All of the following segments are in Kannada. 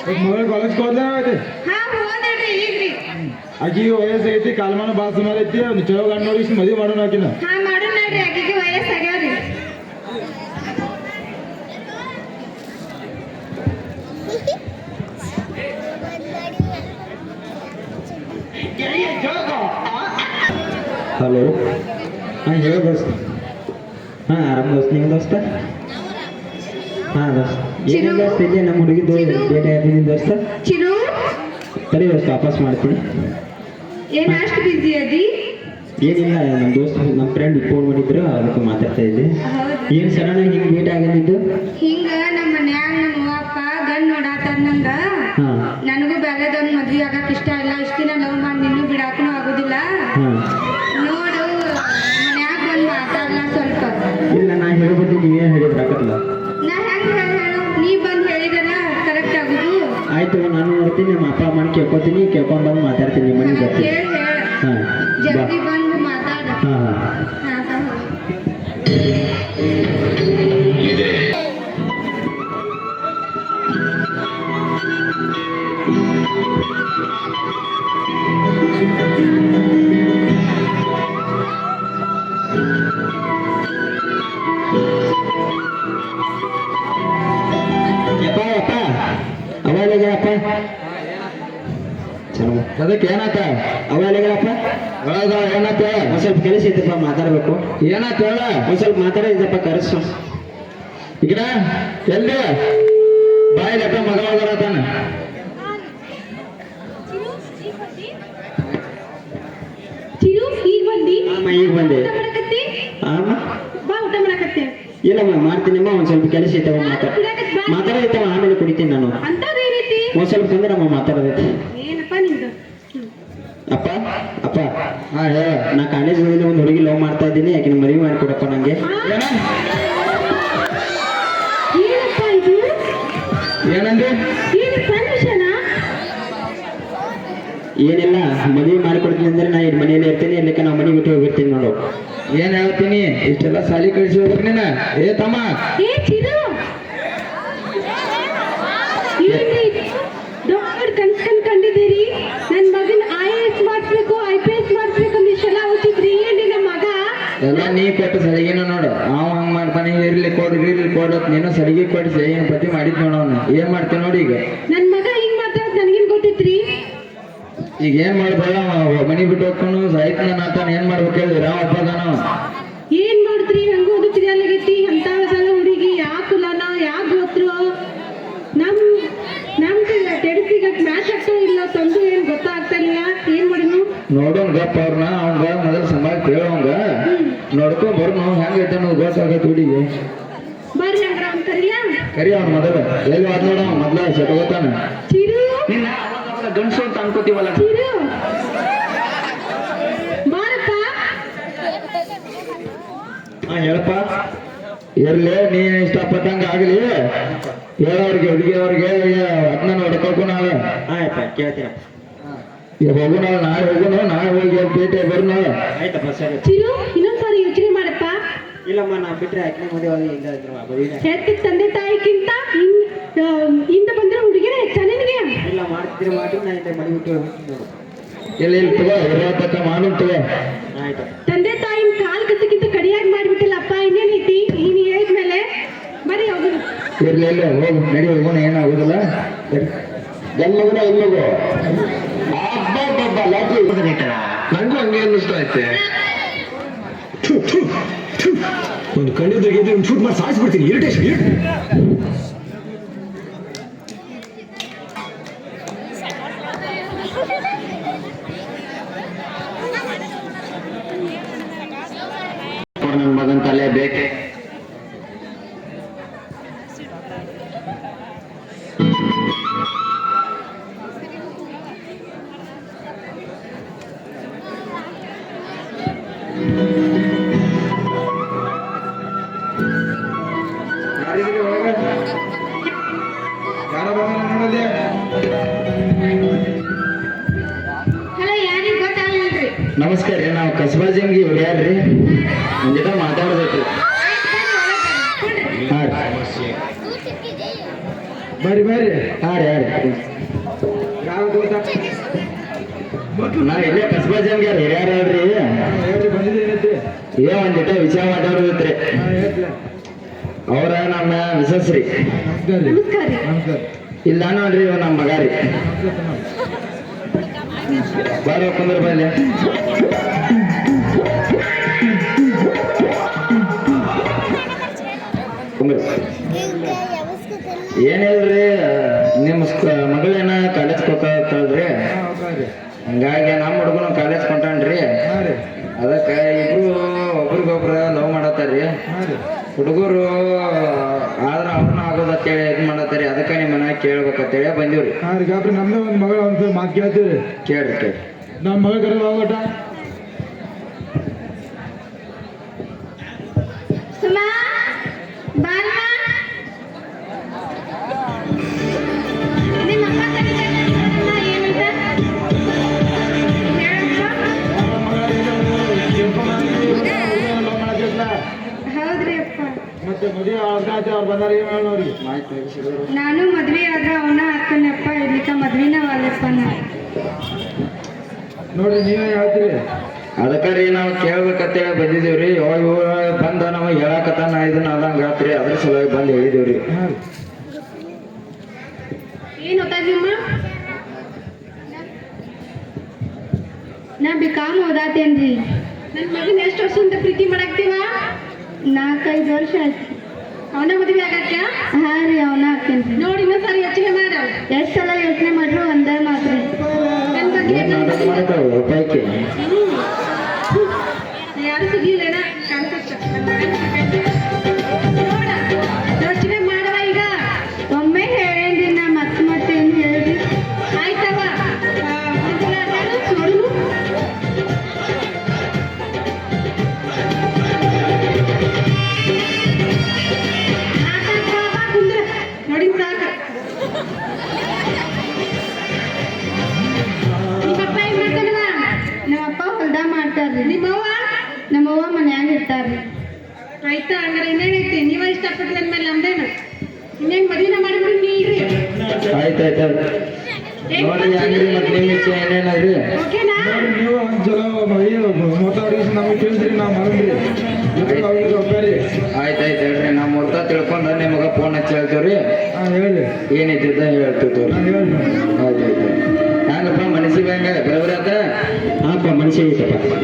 ಮಗಳ ಕಾಲೇಜ್ ಹೋದ್ಲ ಹಾ ಹೋದ್ರಿ ಈಗ್ರಿ. ಆಕಿ ವಯಸ್ಸು ಐತಿ ಕಾಲ್ಮಾನ ಬಾಳ ಸುಮಾರು ಐತಿ ಒಂದು ಚಲೋ ಗಂಡ ನೋಡಿ ಮದುವೆ ಮಾಡೋಣ ಆಕಿನ. ಹಾ ಮಾಡೋಣ ನೋಡ್ರಿ, ಆಕಿಗೆ ವಯಸ್ಸಾಗ್ಯಾವ್ರಿ. ಹಲೋ, ಹಾಂ ಹೇಳು ದೋಸ್ತ. ಹಾಂ ಆರಾಮ ದೋಸ್ತ, ನೀವು ದೋಸ್ತ? ಹಾಂ ದೋಸ್ತ, ಏನು ದೋಸ್ತ ಇದೆ ನಮ್ಮ ಹುಡುಗಿದ್ದು ಭೇಟಿ ಆಗಿದ್ದೀನಿ ದೋಸ್ತ. ಚಿರು ಸರಿ ದೋಸ್ತ, ವಾಪಸ್ ಮಾಡ್ತೀನಿ. ಏನ್ ಅಷ್ಟು ಬಿಸಿ ಅದಿ? ಏನಿಲ್ಲ, ನಮ್ಮ ದೋಸ್ತ ನಮ್ಮ ಫ್ರೆಂಡ್ ಫೋನ್ ಮಾಡಿದ್ರು, ಅದಕ್ಕೆ ಮಾತಾಡ್ತಾ ಇದ್ದೆ. ಏನು ಸಡನ್ ಆಗಿ ಹಿಂಗೆ ಭೇಟಿ ಆಗಿದ್ದು? ಹಿಂಗ ನಮ್ಮ ಮನ್ಯಾಗ ನಮ್ಮ ಅಪ್ಪ ಗಂಡ್ ನೋಡಾತಾರ ನಂಗ. ಹಾಂ ನನಗೂ ಬೇರೆದವ್ನ ಮದ್ವಿ ಆಗಕ್ ಇಷ್ಟ ಇಲ್ಲ. ಇಷ್ಟ ದಿನ ಲವ್ ಮಾಡಿ ನಿನ್ನೂ ಬಿಡಾಕೂ ಆಗುದಿಲ್ಲ. ಹಾಂ ನೋಡು ಮನ್ಯಾಗ ಬಂದ್ ಮಾತಾಡ್ಲ ಸ್ವಲ್ಪ. ಇಲ್ಲ, ನಾ ಹೇಳ್ಬೋದು, ನೀವೇನು ಹೇಳಿದ್ರೆ ಆಗಲ್ಲ. ನಾ ಹೆಂಗ್ ಹೇಳು, ನೀ ಬಂದ್ ಹೇಳಿದಲ್ಲ ಕರೆಕ್ಟ್ ಆಗುದು. ಆಯ್ತು, ನಾನು ನೋಡ್ತೀನಿ, ನಮ್ಮ ಅಪ್ಪ ಅಮ್ಮನ ಕೇಳ್ಕೊತೀನಿ, ಕೇಳ್ಕೊಂಡು ಬಂದು ಮಾತಾಡ್ತೀನಿ ನಿಮ್ಮ ಮನೆಗೆ ಬರ್ತೀನಿ. ಹೇಳ ಹಾಂ ಜಲ್ದಿ ಬಂದು ಮಾತಾಡ. ಹಾಂ ಹಾಂ ಹಾ ಹಾ ಅಪ್ಪ ಅಪ್ಪ ಅವಾಗಪ್ಪ ಚೆನ್ನಾಗ ಅದಕ್ಕೆ ಏನಾತ ಅವಾಗಪ್ಪ ಏನಾತ ಒಂದ್ ಸ್ವಲ್ಪ ಕೆಲಸ ಐತಪ್ಪ, ಮಾತಾಡ್ಬೇಕು. ಏನಾತ ಹೇಳ, ಒಂದ್ ಸ್ವಲ್ಪ ಮಾತಾಡಿದಪ್ಪ, ಕರೆಸು ಈಗ ಎಲ್ಲಿ ಬಾಯಿಲಪ್ಪ ಮಗ ಹೋಗತಾನ. ಚಿರು ಈಗ ಬಂದಿ? ಅಮ್ಮ ಈಗ ಬಂದೆ. ಊಟ ಮಾಡಕತ್ತಿ? ಅಮ್ಮ ಬಾ ಊಟ ಮಾಡಕತ್ತಿ. ಇಲ್ಲಮ್ಮ ಮಾಡ್ತೀನಮ್ಮ, ಒಂದ್ ಸ್ವಲ್ಪ ಕೆಲಸ ಐತವ, ಮಾತಾಡೈತವ, ಆಮೇಲೆ ಕುಡಿತೀನಿ ನಾನು. ಅಂತದೇನೈತಿ? ಒಂದ್ ಸ್ವಲ್ಪ ತಂದ್ರಮ್ಮ ಮಾತಾಡೋದೈತಿ. ಏನಪ್ಪ ನಿಂದು? ಅಪ್ಪ ಅಪ್ಪ ಹಾ ಹೇಳ, ನಾ ಕಾಲೇಜ್ ಹೋಗಿ ಒಂದು ಹುಡುಗಿ ಲವ್ ಮಾಡ್ತಾ ಇದ್ದೀನಿ, ಯಾಕೆ ಮದುವೆ ಮಾಡಿಕೊಡಪ್ಪ ನಂಗೆ. ಏನಪ್ಪ ಇದು? ಏನಂದ್ರೆ ಏನು ಸಣ್ಣ ವಿಷಯನಾ? ಏನಿಲ್ಲ, ಮದುವೆ ಮಾಡಿಕೊಡ್ತೀನಿ ಅಂದ್ರೆ ನಾ ಇಲ್ಲಿ ಮನೆಯಲ್ಲಿ ಇರ್ತೀನಿ, ಇರ್ಲಿಕ್ಕೆ ನಾ ಮನೆ ಬಿಟ್ಟು ಹೋಗಿರ್ತೀನಿ ನೋಡು. ಏನ್ ಹೇಳ್ತೀನಿ, ಇಷ್ಟೆಲ್ಲ ಸಾಲಿ ಕಳಿಸಿ ಹೋಗ್ರಿ ನೀನ. ಏ ತಮ್ಮ, ಏ ಚಿರು, ಏನ್ರಿ ಡಾಕ್ಟರ್ ಕನ್ಸ್ಕೊಂಡ್ ಕಂಡಿದ್ದೀರಿ? ನನ್ ಮಗನ್ IAS ಮಾಡಿಸ್ಬೇಕು, IPS ಮಾಡಿಸ್ಬೇಕು ಅಂತ ಇಷ್ಟೆಲ್ಲ ಓದಿದ್ರಿ. ಏನ್ರಿ ನಮ್ಮ ಮಗ? ಎಲ್ಲ ನೀ ಕೊಟ್ಟು ಸಲಿಗೆನ ನೋಡು, ಅವ ಹಂಗ್ ಮಾಡ್ತಾನೆ, ಇರ್ಲಿ ಕೊಡತ್ ನೀನು ಸಲಿಗೆ ಕೊಡಿಸಿ ಏನ್ ಪತಿ ಮಾಡಿದ್ ನೋಡವನ್ನ. ಏನ್ ಮಾಡ್ತೀನಿ ನೋಡಿ ಈಗ. ನನ್ ಮಗ ಹಿಂಗ್ ಮಾತಾಡ್ ನನ್ಗೇನ್ ಗೊತ್ತಿತ್ರಿ? ಈಗ ಏನ್ ಮಾಡ್ಬೇಡ, ಮನಿ ಬಿಟ್ಟು ಹೋಗ್ಕೊಂಡು ಸಾಯ್ತಾನ ಅಂತಾನ, ಏನ್ ಮಾಡ್ಬೇಕು ಹೇಳಿ, ರಾವ್ ಹಬ್ಬದಾನ. ಏನ್ ಮಾಡಿದ್ರಿ? ನಂಗೂ ಅದು ತಿಳಿಯಲಾಗೈತಿ. ಅಂತ ಹುಡುಗಿ ಯಾವ ಕುಲನೋ ಯಾವ ಗೋತ್ರೋ ನಮ್ ಟೆಡಿಸಿಗೆ ಮ್ಯಾಚ್ ಆಗ್ತಾ ಇಲ್ಲ, ತಂದು ಏನ್ ಗೊತ್ತಾಗ್ತಾ ಇಲ್ಲ. ಏನ್ ಮಾಡಿದ್ನು ನೋಡೋನ್ ಗಪ್ಪ ಅವ್ರನ್ನ, ಅವಂಗ ಮೊದಲು ಸಂಭಾಳ ಕೇಳೋಂಗ ನೋಡ್ಕೊ ಬರ್ನು ಹೆಂಗ ಐತೆ ಅನ್ನೋದು ಗೊತ್ತಾಗೈತೆ ಹುಡುಗಿ. ಬರ್ರಿ ಹಂಗ್ರ ಅವ್ನ್ ಕರಿಲ. ಕರಿ ಅವ್ನ ಮೊದಲು ಎಲ್ಲಿ ಆದ್ ನೋಡ, ಮೊದ್ಲ ಸೆಟ್ಗೋತಾನ. ಚಿರು ಗಂಡ್ಸು ಅಂತ ಅನ್ಕೋತೀವಲ್ಲ. ಚಿರು ಬಾರಪ್ಪ. ಹಾ ಹೇಳಪ್ಪ. ಇರ್ಲಿ, ನೀ ಇಷ್ಟಪಟ್ಟಂಗ ಆಗ್ಲಿ, ಹೇಳೋರ್ಗೆ ಹುಡುಗಿಯವ್ರಿಗೆ ಅದನ್ನ ನೋಡ್ಕೋಕು ನಾಳೆ. ಆಯ್ತಾ ಕೇಳ್ತೀರ, ಈಗ ಹೋಗು, ನಾಳೆ ಹೋಗುನು, ನಾಳೆ ಹೋಗಿ ಪೇಟೆ ಬರ್ನು. ಆಯ್ತಪ್ಪ ಸರಿ. ಚಿರು ಇನ್ನೊಂದ್ಸಾರಿ ಯೋಚನೆ ಮಾಡಪ್ಪ. ಇಲ್ಲಮ್ಮ, ನಾ ಬಿಟ್ರೆ ಯಾಕೆ ಮದುವೆ ಇಲ್ಲ ಇದ್ರು ಹೆತ್ತ ತಂದೆ ತಾಯಿಗಿಂತ ಹಿಂದೆ ಬಂದ್ರೆ ಹುಡುಗಿನ ಹೆಚ್ಚ ನಿನಗೆ? ಇಲ್ಲ, ಮಾಡ್ತಿದ್ರೆ ಮಾಡಿ, ನಾ ಇಲ್ಲಿ ಮನೆ ಬಿಟ್ಟು ಹೋಗ್ತೀನಿ. ಇಲ್ಲ ಇಲ್ಲ ತಗೋ, ಇರತಕ್ಕ ಮಾಡು ತಗೋ. ಆಯ್ತು. ತಂದೆ ತಾಯಿನ ಕಾಲ್ ಕಸಕ್ಕಿಂತ ಕಡಿಯಾಗಿ ಮಾಡ್ಬಿಟ್ಟಿಲ್ಲಪ್ಪ. ಇನ್ನೇನೈತಿ ನೀನು ಹೇಳಿದ್ಮೇಲೆ? ಬರೀ ಹೋಗುದು. ಇರ್ಲಿ ಇಲ್ಲ, ಹೋಗು, ನಡಿ ಹೋಗೋಣ, ಏನಾಗೋದಿಲ್ಲ. ಗಂಡ್ಮಗನ ಇಲ್ಲಗೋ ಹಬ್ಬ ಲಾಟಿ ನಂಗೂ ಹಂಗೆ ಅನ್ನಿಸ್ತಾ ಐತೆ. ಒಂದು ಕಣ್ಣಿದ್ರಿಗೆ ಒಂದು ಶೂಟ್ ಮಾಡಿ ಸಾಯಿಸ್ಬಿಡ್ತೀನಿ. ಇರಿಟೇಷನ್. ನನ್ನ ಮಗನ ತಲೆ ಬೇಕೆ. ಹಲೋ, ಯಾರಿಗೆ ಗೊತ್ತಾಗಲ್ರಿ? ನಮಸ್ಕಾರ ರೀ, ನಾವು ಕಸಬಾ ಜಂಗಿ ಹುಡ್ಯಾರ್ರಿ, ನಿಮ್ಮ ಜೊತೆ ಮಾತಾಡ್ಬೇಕ್ರಿ. ಹಾಂ ಬರ್ರಿ ಬರ್ರಿ ಹಾ ರೀ ಯಾವ ಗೊತ್ತಾ ನಾ ಇಲ್ಲೇ ಕಸ್ಬಾ ಜನ್ಗೆ ಹಿರಿಯಾರ ಹೇಳ್ರಿ ಹೇಳ್ರಿ ಬಂದಿದ್ದೇನೈತಿ ಒಂದಿಟ ವಿಷಯ ಮಾತಾಡೋದೈತ್ರಿ ಹೇಳ್ರಿ ಅವ್ರ ನಮ್ಮ ಮಿಸಸ್ ರೀ ನಮಸ್ಕಾರ ರೀ ನಮಸ್ಕಾರ ರೀ. ನಮಸ್ಕಾರ ಇಲ್ಲ ನೋಡ್ರಿ ಇವ ನಮ್ಮ ಮಗ ರೀ ಬಾರೋ ಕುಂದ್ರ ಬಲ್ಲಿ ಕುಂದ್ರ ಏನಿಲ್ರಿ ನಿಮ್ಮ ಮಗಳೇನ ಕಾಲೇಜ್ ಹೋಗ್ತಾಳ್ರಿ ಹಂಗಾಗಿ ನಮ್ಮ ಹುಡುಗನು ಕಾಲೇಜ್ ಕೊಂಟಾನ್ರಿ ಹಾಂ ರೀ ಅದಕ್ಕೆ ಇಬ್ರು ಒಬ್ರಿಗೊಬ್ರು ಲವ್ ಮಾಡತ್ತಾರ್ರಿ ಹಾಂ ರೀ ಹುಡುಗರು ಆದ್ರ ಅವ್ರನ್ನ ಆಗೋದತ್ತೇಳಿ ಇದು ಮಾಡತ್ತಾರಿ ಅದಕ್ಕೆ ನಿಮ್ಮ ಮನ್ಯಾಗ ಕೇಳ್ಬೇಕಂತೇಳಿ ಬಂದೀವ್ರಿ ಹಾಂ ರೀ ಗಾಬ್ರಿ ನಮ್ದೇ ಒಂದು ಮಗಳ ಒಂದು ಮಾತು ಕೇಳ್ತೀವಿ ರೀ ಕೇಳ್ರಿ ನಮ್ಮ ಮಗ ಕರೆ ಹೋಗೋಟ ಸುಮಾ ಬಾರಮ್ಮ. ನಿಮ್ಮ ಅಮ್ಮ ಕರೀತಾರಮ್ಮ, ಏನಂತ? ಹೇಳಮ್ಮ. ಹೌದ್ರಿ ಅಪ್ಪ. ಮತ್ತೆ ಮದುವೆ ಅವ್ರು ಬಂದಾರ ಏನ್ ಹೇಳ ಅವ್ರಿಗೆ ನಾನು ಮದ್ವೆ ಆದ್ರ ಅವನ ಹಾಕನಪ್ಪ ಇರ್ಲಿಕ್ಕ ಮದ್ವಿನ ವಾಲಪ್ಪ ನಾ. ನೋಡ್ರಿ ನೀವೇ ಹೇಳ್ತೀರಿ ಅದಕ್ಕೆ ರೀ ನಾವು ಕೇಳ್ಬೇಕಂತೇಳಿ ಬಂದಿದ್ದೀವ್ರಿ ಇವ ಬಂದ ನಾವು ಹೇಳಕತ್ತಾನ ಇದನ್ನ ಅದಂಗ ಆತ್ರಿ ಅದ್ರ ಸಲುವಾಗಿ ಬಂದು ಹೇಳಿದೀವ್ರಿ ಹಾಂ ರೀ ಏನ್ ಓದಾದ್ಯಮ್ಮ? ನಾ ಬಿಕಾಮ್ ಓದಾತೇನ್ರಿ. ನನ್ನ ಮಗನ ಎಷ್ಟು ವರ್ಷದಿಂದ ಪ್ರೀತಿ ಮಾಡಾಕ್ತೀವ? 4-5 ವರ್ಷ ಆಯ್ತು. ಅವನ ಮದುವೆ ಆಗಕ್ಕ? ಹಾ ರೀ ಅವನ ಹಾಕ್ತೇನ್ರಿ. ನೋಡಿ ಇನ್ನೊಂದ್ಸಾರಿ ಯೋಚನೆ ಮಾಡ. ಎಷ್ಟು ಸಲ ಯೋಚನೆ ಮಾಡ್ರು ಒಂದೇ ಮಾತ್ರ. ನನ್ನ ಬಗ್ಗೆ ನಾಟಕ ಮಾಡ್ತಾವ ಪೈಕಿ ಯಾರು ಸಿಗ್ಲಿಲ್ಲ ಯೋಚನೆ ಮಾಡವ ಈಗ. ಒಮ್ಮೆ ಹೇಳಿ ನಾ ಮತ್ತೆ ಏನು ಹೇಳಿದ್ರಿ ಆಯ್ತವ. ನೋಡು ಕುಂದ್ರ ನೋಡಿ ಸಾಕ. ನಿಮ್ಮಪ್ಪ ಏನ್ ಮಾಡ್ತಾನವ? ನಮ್ಮಪ್ಪ ಹೊಲ್ದ ಮಾಡ್ತಾರ್ರಿ. ನಮ್ಮವ್ವ ಮನ್ಯಾಗ ಇರ್ತಾರ್ರಿ. ಆಯ್ತಾ ಹಂಗಾರೆ ಇನ್ನೇನೈತಿ? ನೀವ ಇಷ್ಟಪಟ್ಟು ನನ್ನ ಮೇಲೆ ನಮ್ದೇನು ಇನ್ನೇನ್ ಮದುವೆನ ಮಾಡಿಬಿಡಿ ನೀಲ್ರಿ. ಆಯ್ತಾಯ್ತು ನೋಡಿ ಹೆಂಗ್ರಿ ಮತ್ತೆ ನಿಮ್ಮ ಇಚ್ಛೆ ಏನೇನದ್ರಿ ಓಕೆನಾ? ನೋಡ್ರಿ ನೀವು ಒಂದು ಚಲೋ ಮೊದಲ ನಮಗೆ ತಿಳಿಸ್ರಿ ನಾವು ಮರಣ್ರಿ ಅವ್ರಿಗೆ ಒಬ್ಬರಿ ಆಯ್ತಾಯ್ತು ಹೇಳ್ರಿ ನಾವು ಮುರ್ತಾ ತಿಳ್ಕೊಂಡ ನಿಮಗೆ ಫೋನ್ ಹಚ್ಚಿ ಹೇಳ್ತೀವ್ರಿ ಹಾಂ ಹೇಳಿ ಏನಿದ್ದಿದ್ದ ಹೇಳ್ತಿರ್ತೀವಿ ಹಾಂ ಹೇಳ್ರಿ ಆಯ್ತಾಯ್ತು ಹ್ಯಾಂಗಪ್ಪ ಮನಸ್ಸಿಗೆ ಹೆಂಗ ಬರೋಬ್ರಿ ಆತ ಹಾಂಪ್ಪ ಮನಸ್ಸಿಗೆ ಐತಪ್ಪ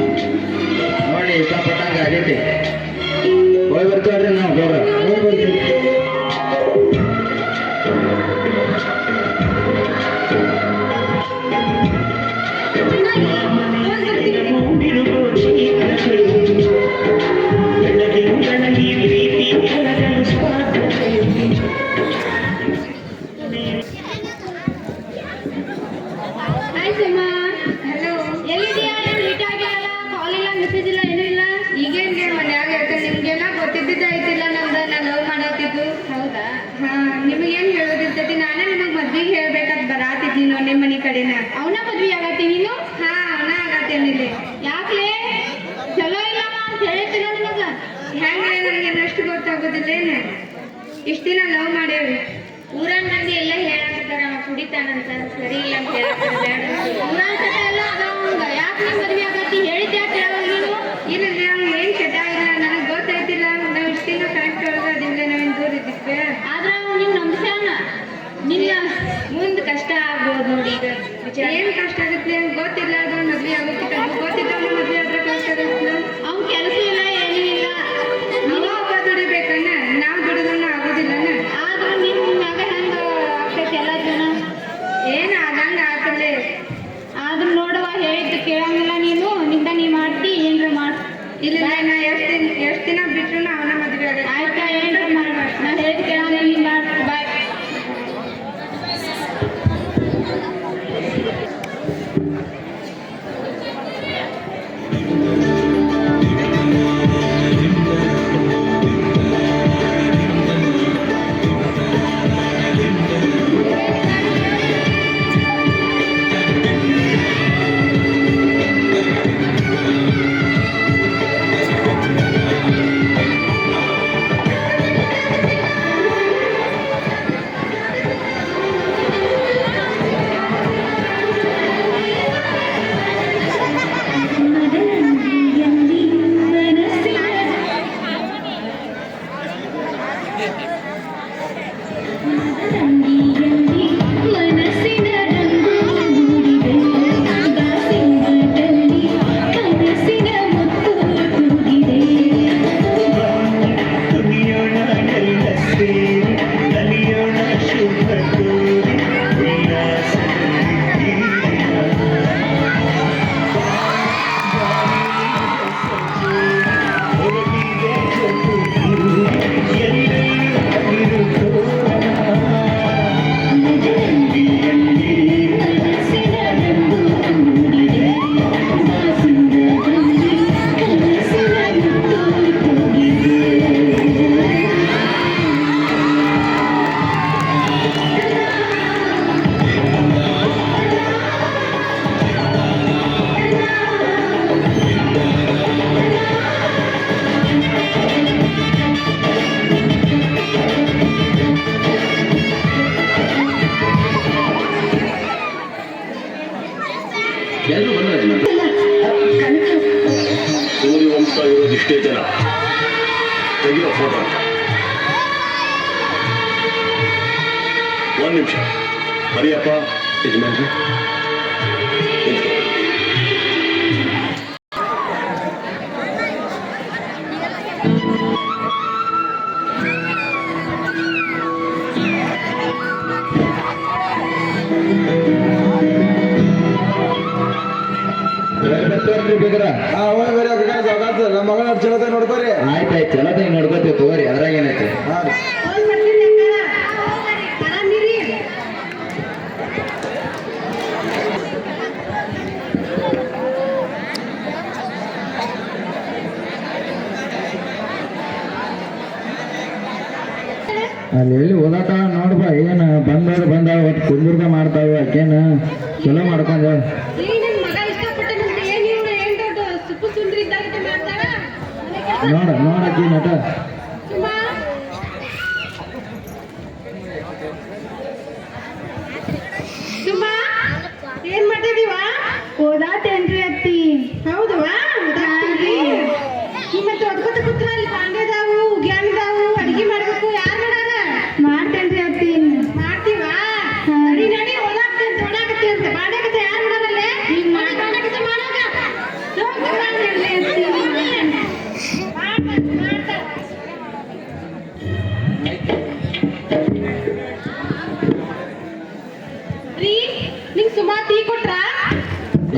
ನೋಡಿ ಇಷ್ಟಪಟ್ಟಂಗ ಆಗೈತಿ ಹೋಗಿ ಬರ್ತೀವ್ರಿ ನಾವು ಗೌರ ಹೋಗಿ ಬರ್ತೀವಿ ಆಯ್ತಮ್ಮ. ಹಲೋ, ಎಲ್ಲಿದ್ಯಾ? ಲೇಟ್ ಆಗಿಲ್ಲ, ಕಾಲ್ ಇಲ್ಲ, ಮೆಸೇಜ್ ಇಲ್ಲ, ಏನೂ ಇಲ್ಲ. ಈಗೇನ್ ಮನ್ಯಾಗ ಹೇಳ್ತೇನೆ. ನಿಮ್ಗೆಲ್ಲ ಗೊತ್ತಿದ್ದಿದ್ದ ಐತಿಲ್ಲ ನಮ್ದು ನಾನು ಲವ್ ಮಾಡತ್ತಿದ್ದು. ಹೌದಾ? ಹಾ, ನಿಮಗೇನ್ ಹೇಳೋದಿರ್ತೈತಿ? ನಾನೇ ನಿಮಗೆ ಮದ್ವಿಗೆ ಹೇಳ್ಬೇಕಂತ ಬರಾತಿದ್ನಿ ನೋಡಿ ನಿಮ್ಮ ಮನೆ ಕಡೆನ. ಅವನ ಮದ್ವಿ ಆಗತ್ತಿ ನೀನು? ಹಾ, ಅವನ ಆಗತ್ತೇನಿದೆ. ಯಾಕ್ಲೆ? ಚಲೋ ಇಲ್ಲಮ್ಮ ಅಂತ ಹೇಳಿದ್ದಿಲ್ಲ ನಿಮಗ? ಹೆಂಗ್ರೆ ನನಗೆ ಎಷ್ಟು ಗೊತ್ತಾಗೋದಿಲ್ಲ ಏನು? ಇಷ್ಟ ದಿನ ಲವ್ ಮಾಡೇವ್ರಿ. ಊರಾನ್ ಮಂದಿ ಎಲ್ಲ ಹೇಳಾಕತ್ತಾರ ಅವ ಕುಡಿತಾನಂತ, ಸರಿ ಇಲ್ಲ ಅಂತ ಹೇಳಾಕತ್ತಾರ. ಊರಾನ್ ಚಟ ಎಲ್ಲ ಅದಾವಂಗ. ಯಾಕೆ ನೀನ್ ಮದ್ವೆ ಆಗತ್ತಿ? ಹೇಳಿದ್ದೆ ಯಾಕೆ ಹೇಳೋಲ್ಲ ನೀನು? ಇಲ್ಲ ಅವ್ನು ಏನ್ ಚಟ ಇಲ್ಲ, ನನಗೆ ಗೊತ್ತೈತಿಲ್ಲ. ನಾವು ಇಷ್ಟ ದಿನ ಕರೆಕ್ಟ್ ಒಳಗದಿಲ್ಲ, ನಾವೇನು ದೂರ ಇದ್ದಿದ್ವಿ. ಆದ್ರೆ ಅವ್ನು ನಿನ್ನ ನಂಬಿಸ್ಯಾನ. ನಿನ್ನ ಮುಂದೆ ಕಷ್ಟ ಆಗ್ಬೋದು ನೋಡಿ. ಈಗ ಏನ್ ಕಷ್ಟ ಆಗುತ್ತೆ ಗೊತ್ತಿಲ್ಲ. ಅದು ಮದ್ವೆ ಆಗುತ್ತೆ ಗೊತ್ತಿದ್ದವನು ಮದ್ವೆ ಆದ್ರೆ ಕಷ್ಟ ಆಗುತ್ತೆ. ಅವ್ನ ಕೆಲಸ ಇಲ್ಲ, ಏನೂ ಇಲ್ಲ. ಅವ ಒಬ್ಬ ದುಡಿಬೇಕನ್ನ, ನಾವು ದುಡಿದವನ್ನ ಆಗೋದಿಲ್ಲನ. ಆದ್ರೂ ನಿಮ್ ಮ್ಯಾಗ ಹೆಂಗ ಆಗ್ತೈತಿ ಎಲ್ಲ ಜನ ಏನ್ ಆದಂಗ ಆಗ್ತದೆ. ಆದ್ರೂ ನೋಡುವ ಹೇಳಿದ್ದು ಕೇಳಂಗಿಲ್ಲ ನೀನು. ನಿಂದ ನೀ ಮಾಡ್ತಿ ಏನ್ರ ಮಾಡ್. ಇಲ್ಲ ನಾ ಎಷ್ಟ್ ದಿನ ಬಿಟ್ರು ಅವನ ಮದ್ವೆ ಆಗ. ಆಯ್ತಾ ಏನ್ರ ಮಾಡ. ನಾ ಹೇಳಿದ್ ಕೇಳಂಗಿಲ್ಲ, ನೀನ್ ಮಾಡ್. ಬಾಯ್. ನೋಡ್ತಾ ಇರೋದಿಷ್ಟೇ ಜನ. ತೆಗಿಯೋ ಫೋಟೋ. ಒಂದು ನಿಮಿಷ ಹರಿಯಪ್ಪ ಯಜಮಾನ್ರೆ. ಬೇಕ್ರ ಹೋಗಿ ಬರ್ರಿ ನಮ್ಮ ಮಗಳ ಚಲೋತೆ ನೋಡ್ಕೊರಿ. ಆಯ್ತಾಯ್ತು ಚಲೋದಾಗ ನೋಡ್ಕೋತೀವಿ ತಗೋರಿ, ಅದ್ರಾಗ ಏನೈತೆ. ಹಾ ರೀ. ಫೋನ್ ಮಾಡ್ತೀನಿ ಅಕ್ಕಾರ. ಆರಾಮಿರಿ? ಅಲ್ಲಿ ಎಲ್ಲಿ ಓದಾಟ ನೋಡ್ಬಾ, ಏನು ಬಂದಾಳ ಒಟ್ಟು ಕುಂದುರ್ಗ ಮಾಡ್ತಾವ, ಆಕೇನ ಚಲೋ ಮಾಡ್ಕೊಂಡ. ಈ ನಿನ್ ಮಗ ಇಷ್ಟಪಟ್ಟನಂತೆ ಏನ್ ಇವ್ಳು ಏನ್ ದೊಡ್ಡ ಸುಪ್ಪು ಸುಂದ್ರಿ ಇದ್ದಾಗತ್ತೆ ಮಾಡ್ತಾಳ. ನೋಡಕ್ಕಿ ನಟ. ಸುಮಾ ಸುಮಾ ಏನ್ ಮಾಡ್ತಿದೀವ? ಓದಾತೇನ್ರಿ ಅತ್ತಿ? ಹೌದವಾ? ಓದಾತೀರಿ? ಮತ್ತೆ ಒದ್ಕೊತ ಕೂತ್ರ ಅಲ್ಲಿ ಬಾಂಡೆದಾವು ಉಗ್ಯಾನದಾವು ಅಡಿಗೆ ಮಾಡ್ಬೇಕು. ಯಾರು ಮಾಡಾರ? ಮಾಡ್ತೇನ್ರಿ ಅತ್ತಿ. ಮಾಡ್ತೀವಾ? ನಡಿ ನಡಿ ಓದಾಕ್ತೇನೆ ಓಡಾಕತ್ತಿ ಅಂತ ಬಾಂಡೆಕತ್ತೆ ಯಾರು ಮಾಡಾರಲ್ಲೇ? ಈಗ ಬಾಂಡೆಕತ್ತೆ ಮಾಡೋಗ ರೀ ನಿಂಗ್ ಸುಮಾ ಟೀ ಕೊಟ್ರಾ?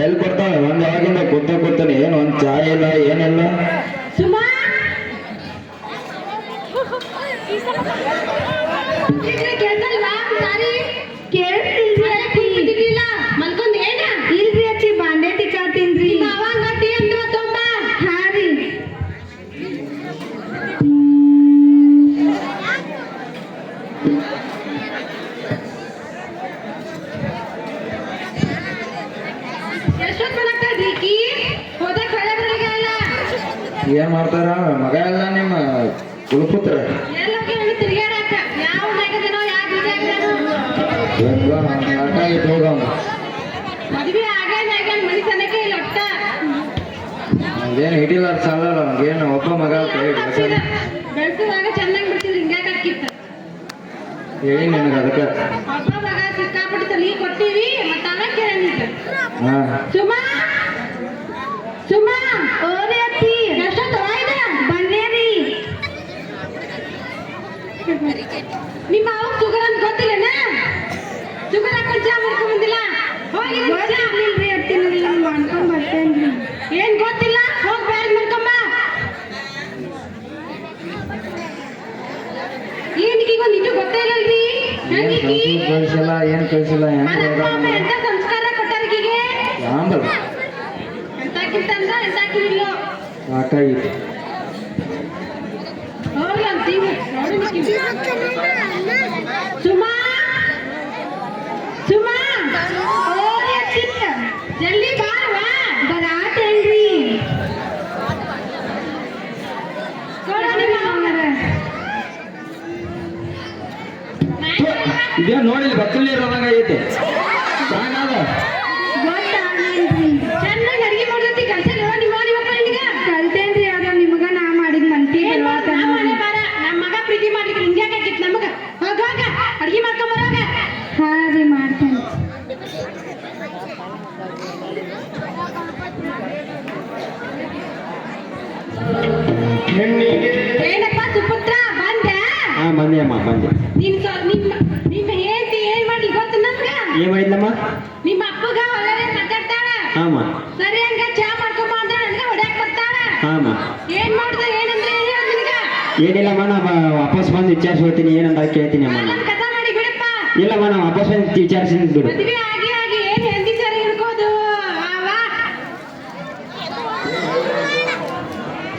ಎಲ್ಲಿ ಕೊಡ್ತಾಳೆ? ಒಂದ್ ಯಾವಾಗಿಂದ ಕೂತಾನೆ, ಏನು ಒಂದ್ ಚಾ ಇಲ್ಲ ಏನಿಲ್ಲ. ಸುಮಾ ಕೇಳ್ತಲ್ವಾ? ಸಾರಿ ಕೇಳ್ತಿಲ್ಲ. ಮಲ್ಕೊಂಡ್ ಏನ? ಇಲ್ರಿ ಅತ್ತಿ ಬಾಂಡೆ ತಿಕ್ಕಾತೀನ್ರಿ. ಅವಾಗ ಟೀ ಅಂತ ತೊಂಬ. ಹಾ ರೀ. ಎಷ್ಟೊತ್ತು ಮಾಡಾಕ್ತಾಳ್ರಿ ಈಕಿ? ಹೋದಾಗ ಹೊಳೆ ಬರಲಿಲ್ಲ. ಏನ್ ಮಾಡ್ತಾರ ಮಗ ಎಲ್ಲ ನಿಮ್ಮ ಕುಲಪುತ್ರ? ಎಲ್ಲೋಗಿ ಹೇಳಿ ತಿರ್ಗಾಡಾಕ. ಯಾವ ನಾಗದೇನೋ ಯಾವ ಬಿಜಾಗ್ದೇನೋ. ಆಟ ಇಟ್ಟು ಹೋಗವ. ಮದ್ವೆ ಆಗ್ಯಾನ ಮನಿ ಸನಕ್ಕೆ ಇಲ್ಲ ಒಟ್ಟ. ಅದೇನು ಹಿಡಿಲ್ಲ ಸಾಲಲ್ಲ, ಏನು ಒಬ್ಬ ಮಗ ಬೆಳ್ಸುವಾಗ ಚೆನ್ನಾಗಿ ಬಿಡ್ತಿದ್ರು ಹಿಂಗ್ಯಾಕ ಹಾಕಿತ್ತು. ಹೇಳಿ ನಿನಗೆ ಅದಕ್ಕೆ. ಒಬ್ಬ ಮಗ ಸಿಕ್ಕಾಪಟ್ಟಿ ತಲೆ ಕೊಟ್ಟಿವಿ ಮತ್ತ ಅವ ಕೇಳೀಗ. ಹಾ ಸುಮಾ ಸುಮಾ ಓರಿ ಅತ್ತಿ ಎಷ್ಟೊತ್ತು ಆಯ್ದ? ಬನ್ನೇರಿ. ನಿಮ್ಮ ಅವ ಸುಗರ್ ಅಂತ ಗೊತ್ತಿಲ್ಲನ? ಸುಗರ್ ಹಾಕೊಂಡ್ ಚಾ ಮಾಡ್ಕೊಂಡ್ ಬಂದಿಲ್ಲ? ಹೋಗಿ ಗೊತ್ತಿಲ್ರಿ ಅತ್ತಿ, ನಾನು ಮಾಡ್ಕೊಂಡ್ ಬರ್ತೇನ್ರಿ. ಏನ್ ಗೊತ್ತಿಲ್ಲ? ಹೋಗಿ ಬ್ಯಾಗ್ ಮಾಡ್ಕೊಂಬ. ಏನಿಗೀಗೊಂದು ಇದು ಗೊತ್ತೇ ಇಲ್ಲಲ್ರಿ? ಹೆಂಗಿಕಿ? ಕಳ್ಸಿಲ್ಲ, ಏನ್ ಕಳ್ಸಿಲ್ಲ. ಎಂತ ಸಂಸ್ಕಾರ ಕೊಟ್ಟಾರಿಗಿಗೆ? ಯಾಂಬಲ್ ಎಂತಾಕಿಂತ ಅಂದ್ರ ಎಂತಾಕಿರಿಲ್ಲೋ ಸಾಕಾಗಿತ್ತು. ಹೋಗ್ಲಿ ಅಂತೀವಿ ನೋಡಿ. ಸುಮಾ ಸುಮಾ ಓರಿ ಅತ್ತಿ ಜಲ್ದಿ ಬಾರವಾ. ಬರಾತೇನ್ರಿ. ಇದೇ ನೋಡಿಲ್ಲ ಬತ್ತಲ್ಲಿ ಇರೋದಂಗ ಐತೆ. ಸಾಕಾದ ಚೆನ್ನಾಗಿ ಅಡಿಗೆ ಮಾಡ್ತಿ ಕಲ್ಸಲ್ಲ ನಿಮ್ಮ ನಿಮ್ಮಪ್ಪ ಕಲ್ತೇನ್ರಿ. ಅದ ನಿಮಗ ನಾ ಮಾಡಿದ್ ಮಂತಿ ನಮ್ಮ ಮಗ ಪ್ರೀತಿ ಮಾಡ್ಲಿಕ್ಕೆ ಹಿಂಗ್ಯಾಕ ಆಗಿತ್ತು ನಮಗ. ಹೋಗ ಅಡಿಗೆ ಮಾಡ್ಕೊಂಬರಾಗ. ಹಾ ರೀ ಮಾಡ್ತೇನೆ. ಏನಪ್ಪ ಸುಪುತ್ರ ಬಂದೆ? ಹಾ ಬಂದೆ ಅಮ್ಮ ಬಂದೆ. ನಿಮ್ಮ ಹೇಳ್ತಿ ಏನ್ ಮಾಡ್ಲಿ ಗೊತ್ತ ನಮ್ಗ? ಏನ್ ಮಾಡಿದ್ಲಮ್ಮ? ನಿಮ್ಮ ಅಪ್ಪಗ ಹೊಲರೆ ಮಾತಾಡ್ತಾಳ. ಹಾಮ ಸರಿ ಹಂಗ ಚಾ ಮಾಡ್ಕೊಂಬ ಅಂದ್ರೆ ನನಗೆ ಹೊಡ್ಯಾಕ್ ಬರ್ತಾಳ. ಹಾಮ ಏನ್ ಮಾಡ್ದ ಏನಂದ್ರೆ ನಿನಗ? ಏನಿಲ್ಲಮ್ಮ, ನಾ ವಾಪಸ್ ಬಂದು ವಿಚಾರಿಸ್ಕೊಳ್ತೀನಿ, ಏನಂತ ಕೇಳ್ತೀನಿ ಅಮ್ಮ. ನನ್ ಕಥಾ ಮಾಡಿ ಬಿಡಪ್ಪ. ಇಲ್ಲಮ್ಮ, ನಾ ವಾಪಸ್ ಬಂದು ವಿಚಾರಿಸ್ತೀನಿ ಬಿಡು. ಮದ್ವೆ ಆಗಿ ಏನ್ ಹೆಂದಿ ಸರಿ ಹಿಡ್ಕೋದು ಆವಾ.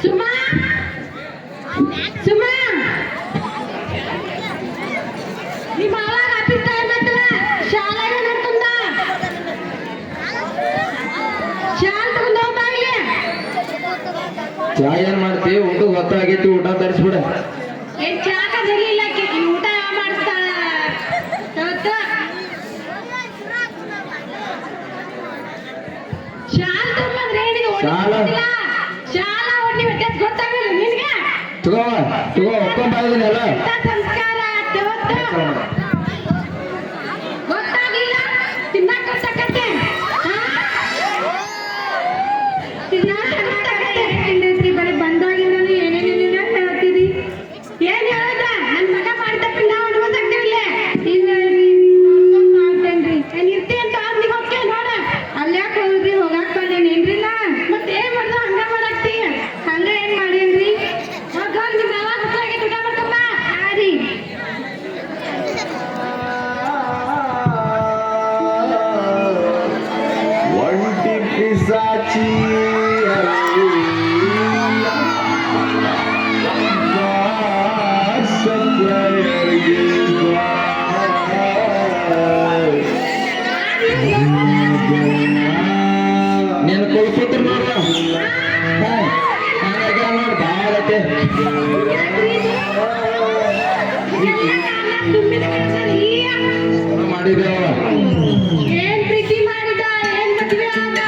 ಸುಮಾ ಸುಮಾ ನಿಮ್ಮ ಅವಾಗ ಆಫೀಸ್ ಟೈಮ್ ಆಯ್ತಲ್ಲ, ಶಾಲೆಗೆ ನೋಡ್ಕೊಂಡ ಶಾಲೆ ತಗೊಂಡ್ ಹೋಗ್ಬಾಗ್ಲಿ. ಚಾ ಏನ್ ಮಾಡ್ತೀವಿ? ಊಟ ಗೊತ್ತಾಗೈತಿ, ಊಟ ತರಿಸ್ಬಿಡ. ಏನ್ ಚಾಕ ಜರ್ಲಿಲ್ಲ ಊಟ ಮಾಡಿಸ್ತಾಳ. ಶಾಲ ತುಂಬಂದ್ರೆ ಏನಿದೆ? ಶಾಲ? ಶಾಲ ಒಡ್ಡಿ ತಗೋ ಒಪ್ಕೊಂಡ್ ಇದೀನಲ್ಲ ಎಂತ ಸಂಸ್ಕಾರ ದೇವತ್ತು ಗೊತ್ತಾಗಿಲ್ಲ ತಿನ್ನಕತ್ತಕತ್ತೆ ತಿನ್ನಕತ್ತಕತ್ತೆ ಬರೀ ಬಂದಾಗಿಂದ ಏನೇನೇನೇನ ಹೇಳ್ತೀರಿ ಏನ್ ಹೇಳದ ನನ್ ಮಗ ಮಾಡ್ತಕ್ಕ ನಾವು ಅನ್ಬೋದಾಗ್ತಿವಿಲ್ಲ ಮಾಡ್ತೇನ್ರಿ ಏನ್ ಇರ್ತಿ ಅಂತ ಅಂದಿ ಹೋಗ್ಕೆ ನೋಡ ಅಲ್ಯಾಕ ಹೋಗ್ರಿ ಹೋಗಾಕ್ ಬಂದೇನೇನ್ರಿಲ್ಲ ಮತ್ತೆ ಏನ್ ಮಾಡ್ದ ಹಂಗ ಮಾಡಾಕ್ತಿ ಹಂಗ ಏನ್ ಮಾಡೇನ್ರಿ ಹೋಗ ನಿಮ್ ಯಾವಾಗ ಹುಟ್ಟಾಗಿ ಊಟ ಮಾಡ್ಕೊಂಬ ಹಾರಿ ಒಂಟಿ ಪಿಸಾಚಿ ನೀನು ಕೊಳ್ಪತ್ರ ನೋಡ್ರ ನೋಡಿ ಭಾಳತೆ ಮಾಡಿದೇವ ಏನ್ ಪ್ರೀತಿ ಮಾಡಿದ ಏನ್ ಮದ್ವೆ ಆದ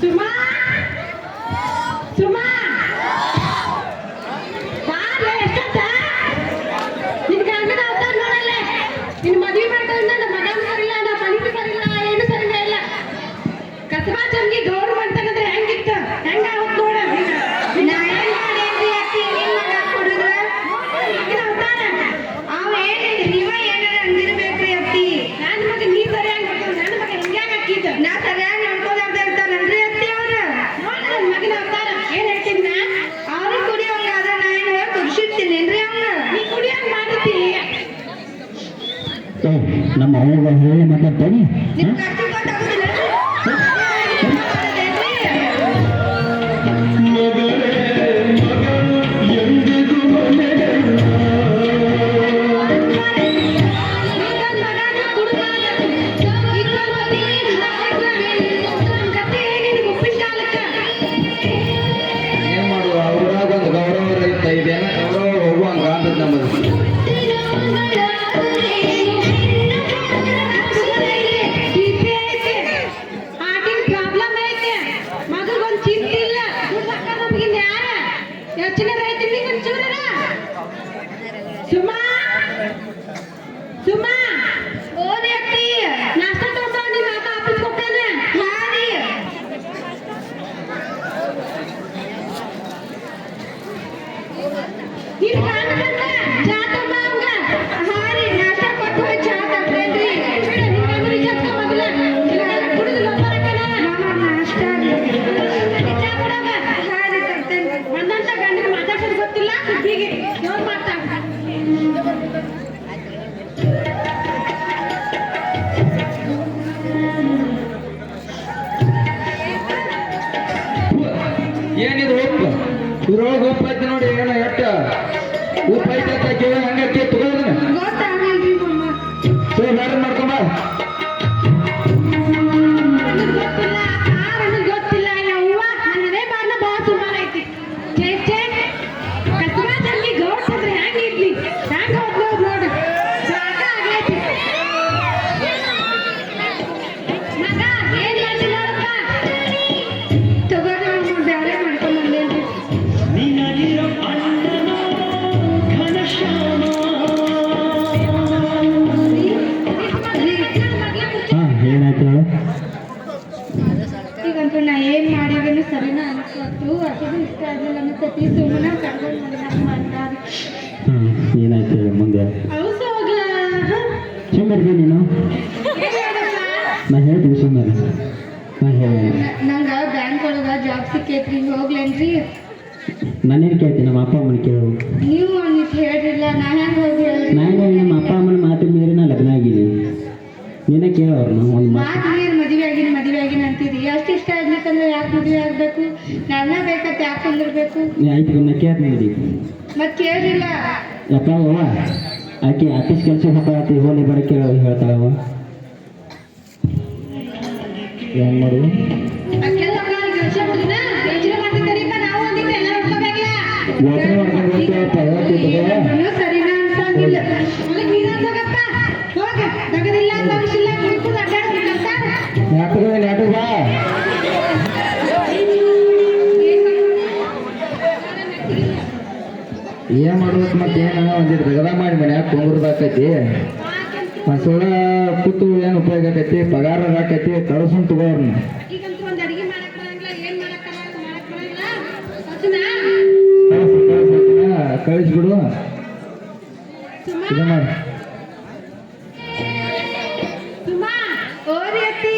ಸುಮಾ ಸುಮಾ ಬಾರ್ಲೆ ಎಷ್ಟೊತ್ತ ನಿನ್ ಗಂಡನ ಅವತಾರ ನೋಡಲ್ಲೇ ನಿನ್ ಮದ್ವೆ ಮಾಡ್ಕೊಂಡ ನಮ್ಮ ಮಗನ್ ಸರಿಲ್ಲ ನಾ ಪಣಿತು ಸರಿಲ್ಲ ಏನು ಸರಿಲ್ಲ ಇಲ್ಲ ಕಸಬಾ ಚಮ್ಗಿ ಗೌರ್ಮೆಂಟ್ ತಗದ್ರೆ ಹೆಂಗಿತ್ತು ಹೆಂಗ ಅವತ್ ನೋಡ ನಾ ಏನ್ ಮಾಡೇನ್ರಿ ಅತ್ತಿ ನಿನ್ ಮಗ ಕೊಡುದ್ರ ಮಗನ ಅವತಾರ ಅವ ಏನಿಲ್ಲ ನೀವ ಏನಾರ ಅಂದಿರ್ಬೇಕ್ರಿ ಅತ್ತಿ ನನ್ನ ಮಗ ನೀ ಸರಿಯಾಗಿ ನೋಡ್ಕೊಂಡು ನನ್ನ ಮಗ ಹಿಂಗ್ಯಾಗ ಹಾಕಿದ್ದ ನಾ ಸರಿಯಾಗಿ ನೋಡ್ಕೊಲಾರ್ದೆ ಇರ್ತಾರಲ್ರಿ ಅತ್ತಿ ಅವ್ರ ನೋಡ ನನ್ನ ಮಗನ ಅವತಾರ ಏನ್ ಹೇಳ್ತೀನಿ ನಾ ಅವ್ರಿಗೆ ಕುಡಿಯೋಂಗಾದ್ರೆ ನಾ ಏನಾರ ಕುಡಿಸಿರ್ತೀನೇನ್ರಿ ಅವ್ನ ನೀ ಕುಡಿಯೋಂಗ್ ಮಾಡ್ತಿ ನಮ್ಮ ಅವ್ವ ಹೇಳಿ ಮಾತಾಡ್ತಾನೆ ನಿಮ್ ಕಟ್ಟಿ ಗೊತ್ತಾಗುದಿಲ್ಲ ಏನ್ ಮಾಡುವ ಅವ್ರಾಗ ಒಂದು ಗೌರವ ರಹಿತ ಇದೇನ ಗೌರವ ಹೋಗುವಂಗ ಅಂತದ್ ನಮ್ಮದು ಪ್ರಾಬ್ಲಮ್ ಐತೆ ಮಗಗೊಂದು ಚಿಂತೆ ಇಲ್ಲ ನಮಗಿಂದ ಯಾರ ಯೋಚನೆ ರೈತರಿಗೆ ಒಂಚೂರ ಸುಮಾ ಸುಮಾ ಓದಿ ಅತ್ತಿ ನಾಷ್ಟ ತಗೊಂಡು ನಿಮ್ಮ ಅಪ್ಪ ಆಫೀಸ್ ಕೊಟ್ಟಾನೆ ಮಾಡಿ ನೀನು ಕಾಣ್ಕಂಡ ಚಾ ತಗೊಂಬ ಅವಂಗ ಹಾರಿ ನಾಷ್ಟ ಕೊಟ್ಟು ಹೋಗಿ ಚಾ ತಗೊಂಡ್ರಿ ಬಿಡು ನಿನ್ನ ಅಂಗಡಿ ಚಾ ತಗೊಂಬಲ್ಲ ಕುಡಿದು ಲೋಪರಕನ ನಾಷ್ಟ ಚಾ ಕೊಡವ ಹಾರಿ ತರ್ತೇನೆ ಬಂದಂತ ಗಂಡನ ಮಾತಾಡ್ಸೋದು ಗೊತ್ತಿಲ್ಲ ಸುದ್ದಿಗೆ ಜೋರ್ ಮಾಡ್ತಾ ಏನಿದು ಉಪ್ಪು ಇದ್ರೊಳಗೆ ಉಪ್ಪು ಐತಿ ನೋಡಿ ಏನೋ ಎಟ್ಟ ಉಪ್ಪು ಐತೆ ಅಂತ ಕೇಳ ಹಂಗೆ ತಗೋದನ್ನ ಗೊತ್ತಾಗಲ್ರಿ ಮಮ್ಮ ಬೇರೆ ಮಾಡ್ಕೊಂಬ ಗೊತ್ತಿಲ್ಲ ಕಾರಣ ಗೊತ್ತಿಲ್ಲ ಯವ್ವ ನನ್ನದೇ ಬಾರ್ನ ಬಾ ಸುಮಾರು ಐತಿ ಚೇ ಕಸಬಾ ಜಲ್ದಿ ಗೌಡ್ಸಂದ್ರೆ ಹೆಂಗಿರ್ಲಿ ಹೆಂಗ ಹೋಗ್ಬೋದು ನೋಡು ಸಾಕ ಆಗೈತಿ ಮಗ ಏನ್ ಮಾಡ್ತಿ ನೋಡಪ್ಪ ತಗೋರಿ ಅವ್ನು ಬ್ಯಾರೆ ಮಾಡ್ಕೊಂಡ್ ಬಂದೇನ್ರಿ ಹಾ ಏನಾಯ್ತು ಹೇಳು ಈಗಂತೂ ನಾ ಏನ್ ಮಾಡಿದ್ರು ಸರಿನಾ ಅನ್ಕೊಟ್ಟು ಅದು ಇಷ್ಟ ಆಗಲಿಲ್ಲ ಅನ್ಸತಿ ಸುಮ್ಮನೆ ಕರ್ಕೊಂಡು ಮಾಡ್ತಾರೆ ಹ್ಮ್ ಏನಾಯ್ತು ಹೇಳು ಮುಂದೆ ಔಸೋಗ ಸುಮ್ಮನೆ ನೀನು ನಾ ಹೇಳ್ತೀನಿ ಸುಮ್ಮನೆ ನಾ ಹೇಳಿ ನಂಗ ಬ್ಯಾಂಕ್ ಒಳಗ ಜಾಬ್ ಸಿಕ್ಕೈತ್ರಿ ಹೋಗ್ಲೇನ್ರಿ ನಾನೇನು ಕೇಳ್ತೀನಿ ನಮ್ಮ ಅಪ್ಪ ಅಮ್ಮನ ಕೇಳು ನೀವು ಒಂದಿಟ್ಟು ಹೇಳ್ರಿಲ್ಲ ನಾ ಹೆಂಗ್ ಹೋಗಿ ಹೇಳ್ರಿ ನಾನು ನಮ್ಮ ಅಪ್ಪ ಅಮ್ಮನ ಮಾತು ಮೀರಿ ನಾ ಲಗ್ನ ಆಗಿದ್ದೀನಿ ನೀನೇ ಕೇಳೋರ್ನ ಒಂದು ಮಾತು ಮಾತು ನೀರು ಮದುವೆ ಆಗಿನ ಅಂತೀರಿ ಅಷ್ಟು ಇಷ್ಟ ಆಗ್ಲಿಕ್ಕಂದ್ರೆ ಯಾಕೆ ಮದುವೆ ಆಗ್ಬೇಕು ನನ್ನ ಬೇಕತ್ತೆ ಯಾಕೆ ಕುಂದಿರ್ಬೇಕು ನೀ ಆಯ್ತು ನಾ ಕೇಳ್ತೀನಿ ಮತ್ ಕೇಳಿಲ್ಲ ಯಪ್ಪ ಅವ್ವ ಆಕೆ ಆಫೀಸ್ ಕೆಲಸ ಹೋಗ್ತಿ ಹೋಲಿ ಬರಕ್ಕೆ ಹೇಳ್ತಾಳವ ಏನ್ ಮಾಡುದು ಯೋಚನೆ ಮಾಡ್ಕೊಂಡು ಸರಿನಾ ಅನ್ಸಂಗಿಲ್ಲ ಹೋಗ ತಗದಿಲ್ಲ ತಗಸಿಲ್ಲ ಕುಡ್ಕೊಂಡು ಅಡ್ಡಾಡ್ಬೇಕಂತ ನಾಟಕ ಬಾ ಏನ್ ಮಾಡ್ಬೇಕು ಮತ್ತೆ ಏನ ಒಂದಿಟ್ಟು ದಗದ ಮಾಡಿ ಮನ್ಯಾಗ ಕೊಂಗುರ್ದಾಕೈತಿ ಮಸೋಳ ಕೂತು ಏನ್ ಉಪಯೋಗ ಆಕೈತಿ ಪಗಾರ ಆಕೈತಿ ಕಳ್ಸನ್ ತಗೋರ್ನ ಈಗಂತೂ ಒಂದ್ ಅಡಿಗೆ ಮಾಡಕ್ ಬರಂಗಿಲ್ಲ ಏನ್ ಮಾಡಕ್ ಬರಂಗಿಲ್ಲ ಅರ್ಜುನ ಕಳಿಸ್ಬಿಡು ಇದು ಮಾಡಿ ಸುಮಾ ಓರಿ ಅತ್ತಿ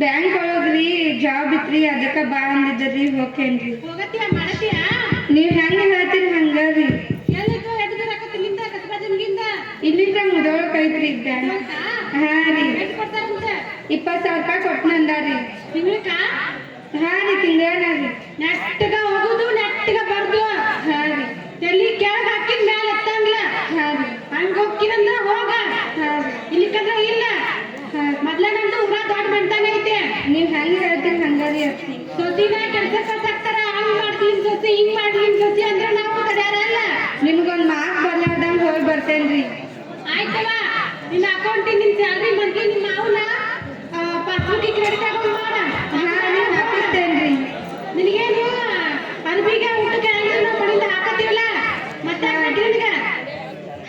ಬ್ಯಾಂಕ್ ಒಳಗ್ರಿ ಜಾಬ್ ಇತ್ರಿ ಅದಕ್ಕ ಬಾ ಅಂದಿದ್ರಿ ಹೋಗ್ತೇನ್ರಿ ಹೋಗತ್ತೀಯ ಮಾಡತ್ತೀಯ ನೀವ್ ಹೆಂಗ ಹೇಳ್ತೀರಿ ಹಂಗಾರಿ ಇಲ್ಲಿಂದ ಮುದೋಳಕ್ ಐತ್ರಿ ಬ್ಯಾಂಕ್ ಹಾ ರೀ 20,000 ರೂಪಾಯಿ ಕೊಟ್ಟನಂದಾರಿ ತಿಂಗಳಕ್ಕ ಹಾ ರೀ ತಿಂಗಳ ರೀ ನೆಟ್ಟಗ ಹೋಗುದು ನೆಟ್ಟಗ ಬರ್ದು ಹಾ ರೀ ಎಲ್ಲಿ ಕೆಳಗ ಹಾಕಿದ ಮ್ಯಾಲ ಎತ್ತಂಗಿಲ್ಲ ಹಾ ರೀ ಹಂಗ ಹೋಗ್ಕಿರಂದ್ರ ಹೋಗ ಹಾ ರೀ ಇಲ್ಲಿಕಂದ್ರ ಇಲ್ಲ ಮೊದ್ಲ ನಂದು ಊರ ದೊಡ್ಡ ಬಂತಾನೆ ಐತೆ ನೀವ್ ಹೆಂಗ್ ಹೇಳ್ತೀರಿ ಹಂಗಾರಿ ಅತ್ತಿ ಸೊಸಿನ ಕೆಲ್ಸಕ್ಕೆ ಸಾಕ್ತಾರ ಹಂಗ್ ಮಾಡ್ತೀನಿ ಸೊಸಿ ಹಿಂಗ್ ಮಾಡ್ತೀನಿ ಸೊಸಿ ಅಂದ್ರೆ ನಾವು ತಡ್ಯಾರಲ್ಲ ನಿಮ್ಗೊಂದ್ ಮಾರ್ಕ್ ಬರ್ಲಾರ್ದಂಗ್ ಹೋಗಿ ಬರ್ತೇನ್ರಿ ಆಯ್ತವ ನಿನ್ನ ಅಕೌಂಟಿಗೆ ನಿನ್ ಸ್ಯಾಲ್ರಿ ಮಂತ್ಲಿ ನಿಮ್ಮ ಮಾವನ ಪಾಸ್ಬುಕ್ ಕ್ರೆಡಿಟ್ ಅಕೌಂಟ್ ಮಾಡ ಹಾ ನೀವ್ ಹಾಕಿಸ್ತೇನ್ರಿ ನಿನಗೇನು ಅರ್ಬಿಗೆ ಊಟಕ್ಕೆ ಎಲ್ಲ ಮಡಿಯಿಂದ ಹಾಕತ್ತೀವಲ್ಲ ಮತ್ತೆ ನಿನಗ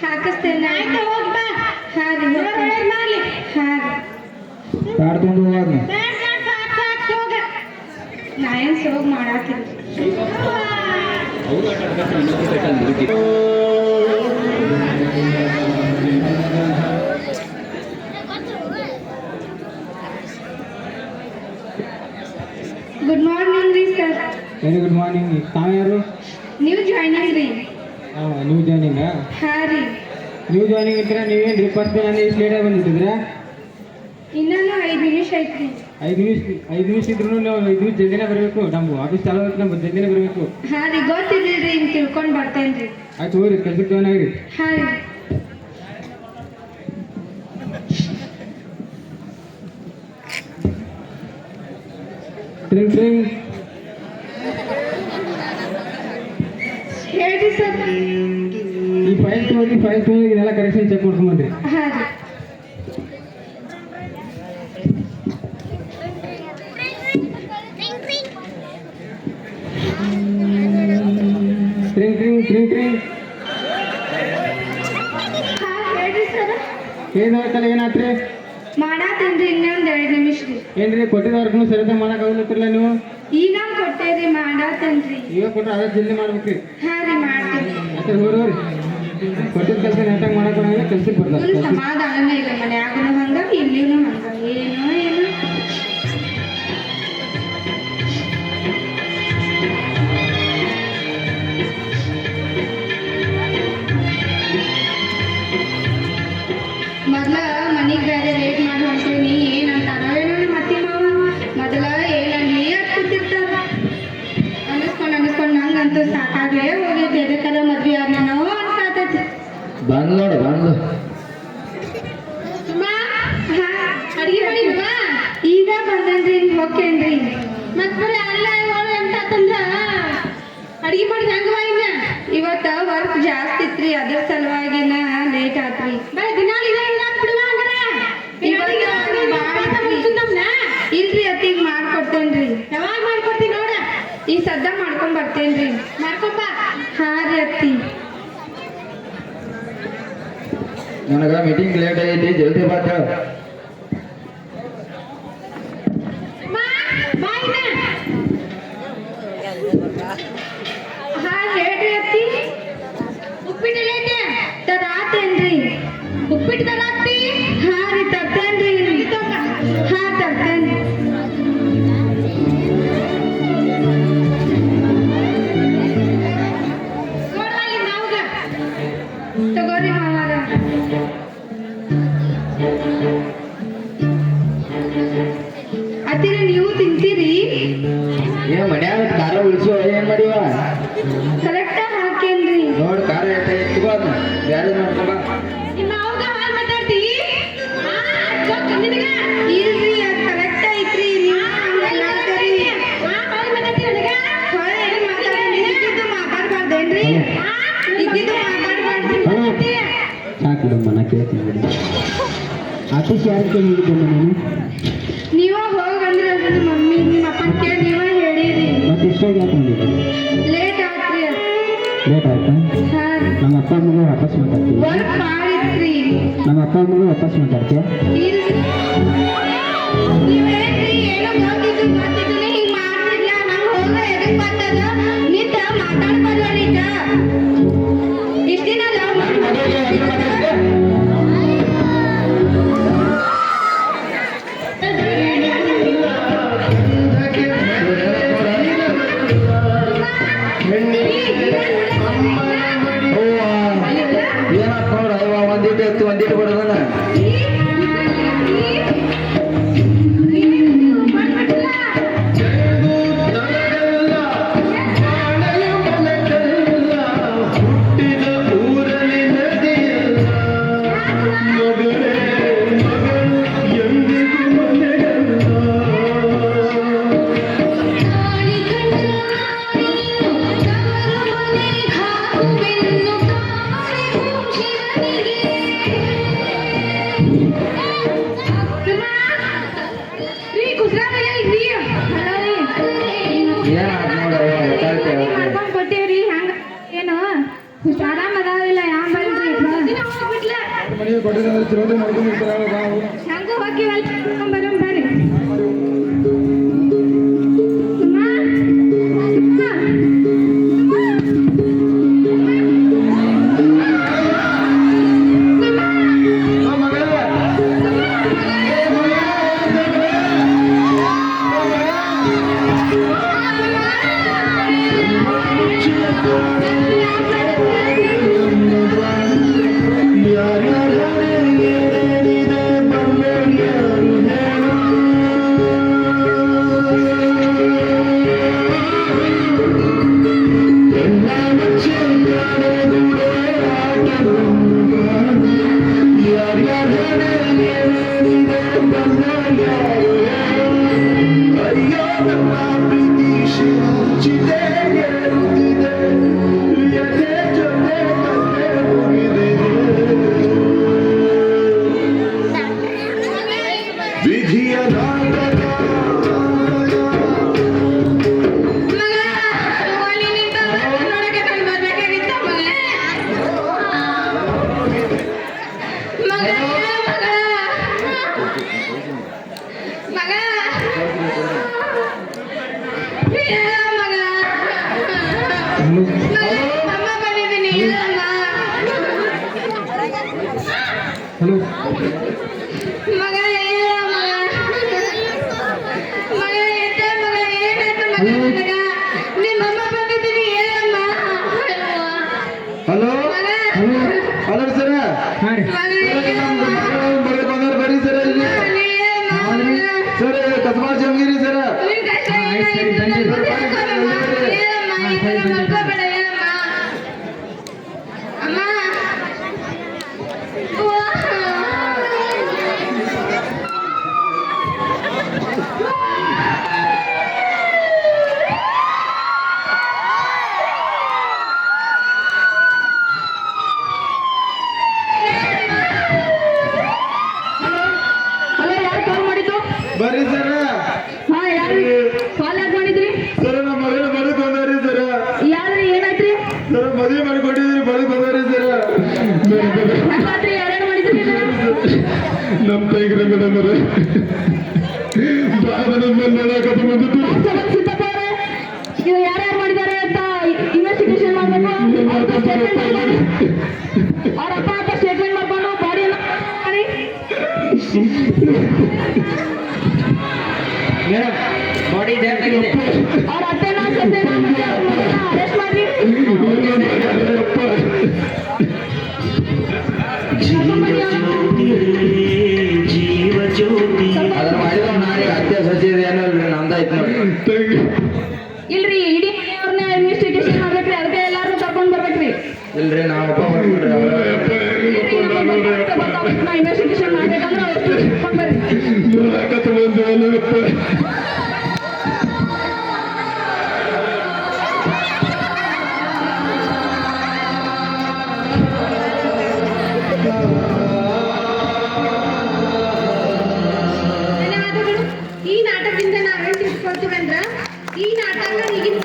ಹಾಕಿಸ್ತೇನೆ ಆಯ್ತು ಹೋಗಿ ಬಾ ಹಾ ರೀ ಒಳ್ಳೇದ್ ಮಾಡ್ಲಿ ಹಾ ರೀ ಕಾಡ್ಕೊಂಡು ಹೋಗೋದ್ನ ನಾ ಏನ್ ಸೋಗ್ ಮಾಡಾತೀನಿ ಗುಡ್ ಮಾರ್ನಿಂಗ್ ರೀ ಸರ್ ವೆರಿ ಗುಡ್ ಮಾರ್ನಿಂಗ್ ತಾವು ಯಾರು ನ್ಯೂ ಜಾಯ್ನಿಂಗ್ ರೀ ನ್ಯೂ ಜಾಯ್ನಿಂಗ್ ಹಾ ರೀ ನ್ಯೂ ಜಾಯ್ನಿಂಗ್ ಇದ್ರೆ ನೀವೇನು ರಿಪೋರ್ಟ್ ನಾನು ಎಷ್ಟು ಲೇಟಾಗಿ ಬಂದಿಟ್ಟಿದ್ರೆ ಇನ್ನೂ 5 ನಿಮಿಷ ಐತ್ರಿ 5 ನಿಮಿಷ ಇದ್ರು ನಾವು 5 ನಿಮಿಷ ಜಲ್ದಿನೇ ಬರಬೇಕು ನಮ್ಗೆ ಆಫೀಸ್ ಚಾಲೂ ಆಗುತ್ತೆ ನಮ್ಗೆ ಜಲ್ದಿನೇ ಬರಬೇಕು ಹಾ ರೀ ಗೊತ್ತಿದ್ರಿ ಹಿಂಗ್ ತಿಳ್ಕೊಂಡ್ ಬರ್ತೇನ್ರಿ ಆಯ್ತು ಹೋಗ್ರಿ ಕೆಲ್ಸಕ್ಕೆ ಜಾಯ್ನ್ ಆಗಿರಿ ಹಾ ರೀ ಟ್ರಿಂಗ್ ಟ್ರಿಂಗ್ ಹೇಳ್ರಿ ಸರ್ ಈ ಫೈಲ್ ತಗೋರಿ ಇದೆಲ್ಲ ಕರೆಕ್ಷನ್ ಚೆಕ್ ಮಾಡ್ಕೊಂಬಂದ್ರಿ ಹಾ ರೀ ಟ್ರಿಂಗ್ ಟ್ರಿಂಗ್ ಟ್ರಿಂಗ್ ಟ್ರಿಂಗ್ ಹಾ ಹೇಳ್ರಿ ಸರ್ ಏನಾಯ್ತಲ್ಲ ಏನಾತ್ರಿ ಮಾಡಾತೇನ್ರಿ ಇನ್ನೊಂದ್ 2 ನಿಮಿಷ ರೀ ಏನ್ರಿ ಕೊಟ್ಟಿದ್ದವ್ರಿಗೂ ಸರಿಯಾಗಿ ಮಾಡೋಕ್ಕಾಗಲತ್ತಿರಲ್ಲ ನೀವು ಈಗ ಕೊಟ್ಟೇರಿ ಮಾಡಾತೇನ್ರಿ ಈಗ ಕೊಟ್ಟರೆ ಅದೇ ಜಲ್ದಿ ಮಾಡ್ಬೇಕ್ರಿ ಹಾ ರೀ ಮಾಡ್ತೇನೆ ಮತ್ತೆ ಹೋಗ್ರಿ ಕೊಟ್ಟಿದ್ದ ಕೆಲಸ ನೆಟ್ಟಾಗಿ ಮಾಡೋಕ್ಕಾಗಲ್ಲ ಕೆಲ್ಸಕ್ಕೆ ಬರ್ತಾರೆ ಫುಲ್ ಸಮಾಧಾನನೇ ಇಲ್ಲ ಮನ್ಯಾಗನು ಹಂಗ ಇಲ್ಲಿನೂ ಹಂಗ ಏನೋ ಏನೋ ಮೊದ್ಲ ಮನಿಗ್ ಬೇರೆ ರೇಟ್ ಮಾಡಿ ಹೊಂಟೀನಿ ಏನಂತಾರೋ ಏನೋ ನಮ್ಮ ಅತ್ತಿ ಮಾವ ಮೊದಲ ಏನಂದ್ಲಿ ಅದ್ ಕೂತಿರ್ತಾರ ಅನಿಸ್ಕೊಂಡ್ ನಂಗಂತೂ ಸಾಕಾಗ್ಲೇ ಹೋಗೈತಿ ಎದಕ್ಕದ ಮದ್ವೆ ಆದ್ನೋ ಅನ್ಸಾತೈತಿ ಬಂದ್ ನೋಡು ಬಂದು ಅಡಿಗೆ ಮಾಡಿದ್ವಾ ಈಗ ಬಂದೇನ್ರಿ ಹೋಗ್ತೇನ್ರಿ ಮತ್ ಬರೀ ಅಲ್ಲ ಅಂತ ಅಂತಂದ್ರ ಅಡಿಗೆ ಮಾಡಿ ಹೆಂಗವ ಇನ್ನ ಇವತ್ತ ವರ್ಕ್ ಜಾಸ್ತಿ ಇತ್ರಿ ಅದ್ರ ಸಲುವಾಗಿನ ಲೇಟ್ ಆತ್ರಿ ಬರೀ ದಿನಾಲಿ ಇಲ್ರಿ ಅತ್ತಿಗ್ ಮಾಡ್ಕೊಡ್ತೇನ್ರಿ ಯಾವಾಗ ಮಾಡ್ಕೊಡ್ತೀನಿ ನೋಡ ಈ ಸದ್ದ ಮಾಡ್ಕೊಂಡ್ ಬರ್ತೇನ್ರಿ ಮಾಡ್ಕೊಂಬ ಹಾ ರೀ ಅತ್ತಿ ನನಗ ಮೀಟಿಂಗ್ ಲೇಟ್ ಆಗೈತಿ ಜಲ್ದಿ ಬಾ ಹೇಳು ಹಾ ಹೇಳ್ರಿ ಅತ್ತಿ ಉಪ್ಪಿಟ್ಟು ಲೇಟೆ ತರಾತೇನ್ರಿ ಉಪ್ಪಿಟ್ಟು ತರಾತ್ತಿ ಹಾ ರೀ ತರ್ತೇನ್ರಿ ಹಾ ತರ್ತೇನ್ರಿ ತಗೋರಿ ಮಾವಾರ ಅತ್ತಿರ ನೀವು ತಿಂತೀರಿ ಏನ್ ಮನ್ಯಾಗ ಖಾರ ಉಳಿಸೋ ಏನ್ ಮಾಡಿವ ಕರೆಕ್ಟ್ ಬ್ಯಾರೆ ನೋಡ್ಕೊಂಬ ನಿಮ್ಮ ಅವ್ಗ ಹಾಲ್ ಮಾತಾಡ್ತಿ ಆ, ಗೊತ್ತು ನಿನಗ? ಇಲ್ರಿ ಅದ್ ಕರೆಕ್ಟ್ ಐತ್ರಿ ನೀವು ಮಾತಾಡ್ತೀರಿ ಹಾಲ್ ಮಾತಾಡ್ತಿ ನನಗ ಏನ್ ಮಾತಾಡ್ತೀನಿ ಇದ್ದಿದ್ದು ಮಾತಾಡ್ಬಾರ್ದೇನ್ರಿ ಇದ್ದಿದ್ದು ಮಾತಾಡ್ಬಾರ್ದು ಸಾಕು ಬಿಡಮ್ಮ ನಾ ಕೇಳ್ತೀನಿ ಬಿಡಿ ಆಫೀಸ್ ಯಾರು ಕೇಳಿದ್ದೆ ನಾನು ನೀವ ಹೋಗಂದ್ರೆ ನಿಮ್ಮ ಮಮ್ಮಿ ನಿಮ್ಮ ಅಪ್ಪನ ಕೇಳಿ ನೀವ ಹೇಳಿರಿ ಮತ್ತೆ ಇಷ್ಟೊಂದು ಯಾಕೆ ಬಂದಿದ್ದೆ ಲೇಟ್ ಆತ್ರಿ ಲೇಟ್ ಆಯ್ತಾ ಹಾ ನಮ್ಮ ಅಪ್ಪ ಅಮ್ಮಗೆ ವಾಪಸ್ ಮಾತಾಡ್ತೀವಿ ವರ್ಕ್ ಮಾಡಿತ್ರಿ ನಮ್ಮ ಅಪ್ಪ ಅಮ್ಮಗೆ ವಾಪಸ್ ಮಾತಾಡ್ತೀಯ ಇಲ್ರಿ ನೀವೇನ್ರಿ ಏನೋ ಗೊತ್ತಿದ್ದು ಗೊತ್ತಿದ್ದು ಹಿಂಗ್ ಮಾಡ್ತಿಲ್ಲ ನಂಗೆ ಹೋಗ ಎದಕ್ ಬರ್ತದ ನಿಂತ ಮಾತಾಡ್ಬಾರ್ದು ನಿಜ ಇಷ್ಟ ದಿನ ಲವ್ ಏನಪ್ಪ ನೋಡ ಒಂದಿಟ್ಟು ಎತ್ತು ಒಂದಿಟ್ಟು ಬಿಡೋದನ ಕೊಟ್ಟೇವ್ರಿ ಹಂಗ ಏನು ಆರಾಮ ಅದಾವಿಲ್ಲ ಯಾವ ಬಲ್ರಿ ಮನೆಗೆ ಕೊಟ್ಟಿದ್ದಾರೆ ಚಿರೋಟಿ ಮಾಡ್ಕೊಂಡಿರ್ತಾರೆ ಹಂಗ ಹೋಗಿ ಬರೋಣ ಬರ್ರಿ ವಿಧಿಯ ನಾಟಕ ಹಲೋ ಮಗ ಏನಾಯ್ತು ನಿಮ್ಮಮ್ಮ ಬಂದಿದ್ದೀನಿ ಹೇಳಮ್ಮ ಹಲೋ ಹಲೋ ಸರ ಹಾಂ ರೀ ಬಂದವ್ರು ಬರ್ರಿ ಸರ ಇಲ್ಲಿ ಸರ್ ಕಸ್ಬಾ ಜಮಗಿರಿ ಸರ ಬರ್ರಿ ಸರ ಹಾ ಯಾರು ಕಾಲ್ ಯಾಕೆ ಮಾಡಿದ್ರಿ ಸರ ನಮ್ಮ ಮಗಳ ಬಡಕ್ ಬಂದವ್ರಿ ಸರ ಯಾರು ಏನಾಯ್ತ್ರಿ ಸರ ಮದುವೆ ಮಾಡಿಕೊಂಡಿದ್ರಿ ಬಡಕ್ ಬಂದವ್ರಿ ಸರ ಯಾಕಾದ್ರಿ ಯಾರ್ಯಾರು ಮಾಡಿದ್ರಿ ನಮ್ಮ ತೈಗ್ರ ಮೇಡಮ್ ಅವ್ರ ನೋಡಕತ್ತ ಬಂದಿದ್ದು ಸಿದ್ದಪ್ಪ ಅವರೇ ಇದು ಯಾರ್ಯಾರು ಮಾಡಿದ್ದಾರೆ ಅಂತ ಇನ್ವೆಸ್ಟಿಗೇಷನ್ ಮಾಡ್ಬೇಕು ಅವ್ರ ಅಪ್ಪ ಅಂತ ಸ್ಟೇಟ್ಮೆಂಟ್ ಮಾಡ್ಕೊಂಡು ಬಾಡಿ ಮಾಡಿ ಮೇಡಮ್ ಬಾಡಿ ಡೆತ್ ಆಗಿದೆ ಅವ್ರ ಅತ್ತೆನ ಅರೆಸ್ಟ್ ಮಾಡ್ರಿ ಅದನ್ನ ಮಾಡಿದ ನಾಳೆ ಹತ್ಯೆ ಸಚಿವ ಏನೋ ನಮ್ದಾಯ್ತು ನೋಡಿ ಇಲ್ರಿ ಇಡೀ ಮನೆಯವ್ರನ್ನ ಇನ್ವೆಸ್ಟಿಗೇಷನ್ ಮಾಡ್ಬೇಕ್ರಿ ಅದಕ್ಕೆ ಎಲ್ಲಾರು ಕರ್ಕೊಂಡ್ ಬರ್ಬೇಕ್ರಿ ಇಲ್ರಿ ನಾವು ನೋಡಕತ್ತ ಬಂದು ಅಲ್ಲಪ್ಪ. ಧನ್ಯವಾದಗಳು. ಈ ನಾಟಕದಿಂದ ನಾವೇನ್ ತಿಳ್ಕೊಳ್ತೀವಿ ಅಂದ್ರ ಈ ನಾಟಕ ಈಗಿನ